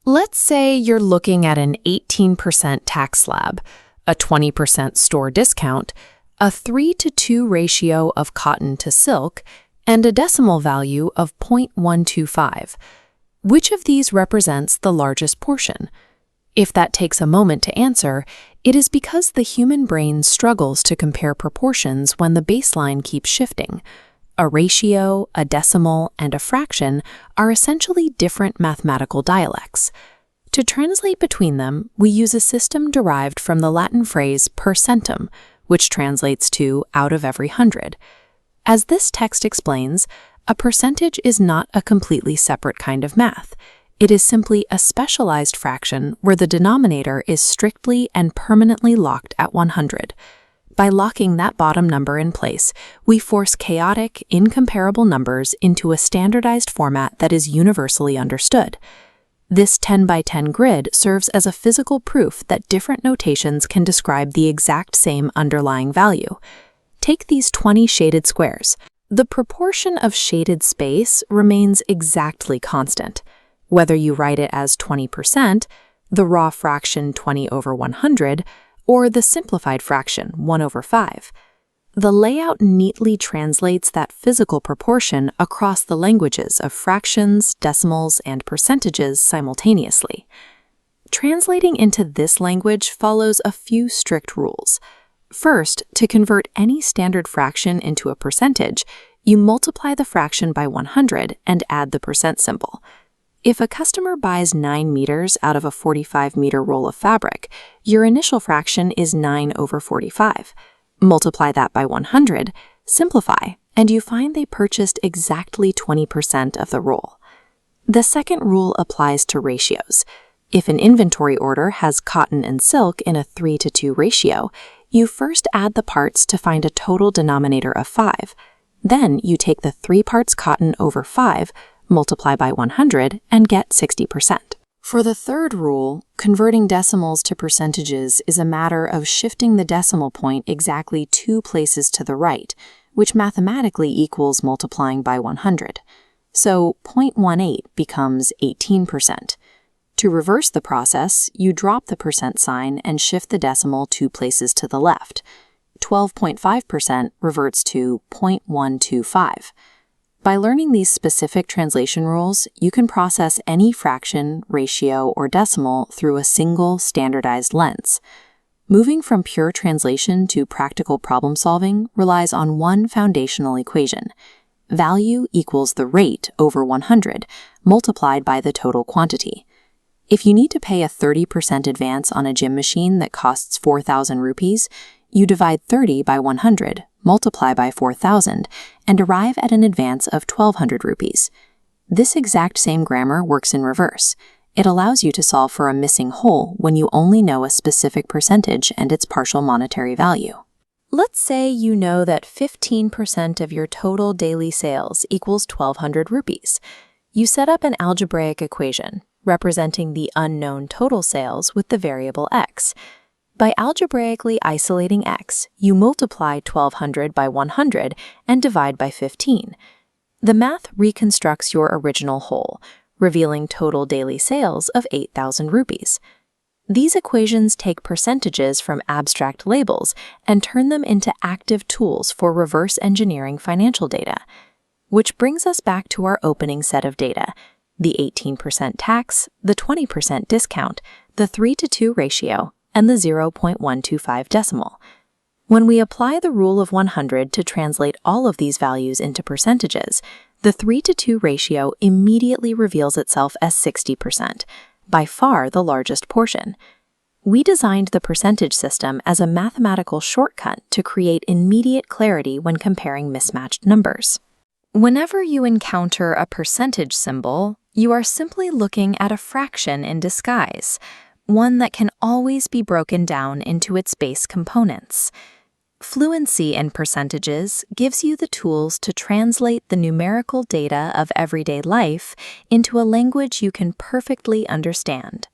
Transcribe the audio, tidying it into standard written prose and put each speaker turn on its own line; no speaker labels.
Let's say you're looking at an 18% tax slab, a 20% store discount, a 3:2 ratio of cotton to silk, and a decimal value of 0.125. Which of these represents the largest portion? If that takes a moment to answer, it is because the human brain struggles to compare proportions when the baseline keeps shifting. A ratio, a decimal, and a fraction are essentially different mathematical dialects. To translate between them, we use a system derived from the Latin phrase per centum, which translates to out of every 100. As this text explains, a percentage is not a completely separate kind of math. It is simply a specialized fraction where the denominator is strictly and permanently locked at 100. By locking that bottom number in place, we force chaotic, incomparable numbers into a standardized format that is universally understood. This 10 by 10 grid serves as a physical proof that different notations can describe the exact same underlying value. Take these 20 shaded squares. The proportion of shaded space remains exactly constant. Whether you write it as 20%, the raw fraction 20 over 100, or the simplified fraction 1 over 5. The layout neatly translates that physical proportion across the languages of fractions, decimals, and percentages simultaneously. Translating into this language follows a few strict rules. First, to convert any standard fraction into a percentage, you multiply the fraction by 100 and add the percent symbol. If a customer buys 9 meters out of a 45-meter roll of fabric, your initial fraction is 9 over 45. Multiply that by 100, simplify, and you find they purchased exactly 20% of the roll. The second rule applies to ratios. If an inventory order has cotton and silk in a 3:2 ratio, you first add the parts to find a total denominator of 5. Then you take the 3 parts cotton over 5, multiply by 100, and get 60%. For the third rule, converting decimals to percentages is a matter of shifting the decimal point exactly 2 places to the right, which mathematically equals multiplying by 100. So 0.18 becomes 18%. To reverse the process, you drop the percent sign and shift the decimal 2 places to the left. 12.5% reverts to 0.125. By learning these specific translation rules, you can process any fraction, ratio, or decimal through a single standardized lens. Moving from pure translation to practical problem solving relies on one foundational equation. Value equals the rate over 100, multiplied by the total quantity. If you need to pay a 30% advance on a gym machine that costs 4,000 rupees, you divide 30 by 100, multiply by 4,000, and arrive at an advance of 1,200 rupees. This exact same grammar works in reverse. It allows you to solve for a missing whole when you only know a specific percentage and its partial monetary value. Let's say you know that 15% of your total daily sales equals 1,200 rupees. You set up an algebraic equation, representing the unknown total sales with the variable x. By algebraically isolating x, you multiply 1,200 by 100 and divide by 15. The math reconstructs your original whole, revealing total daily sales of 8,000 rupees. These equations take percentages from abstract labels and turn them into active tools for reverse engineering financial data. Which brings us back to our opening set of data: the 18% tax, the 20% discount, the 3:2 ratio, and the 0.125 decimal. When we apply the rule of 100 to translate all of these values into percentages, the 3:2 ratio immediately reveals itself as 60%, by far the largest portion. We designed the percentage system as a mathematical shortcut to create immediate clarity when comparing mismatched numbers. Whenever you encounter a percentage symbol, you are simply looking at a fraction in disguise, one that can always be broken down into its base components. Fluency in percentages gives you the tools to translate the numerical data of everyday life into a language you can perfectly understand.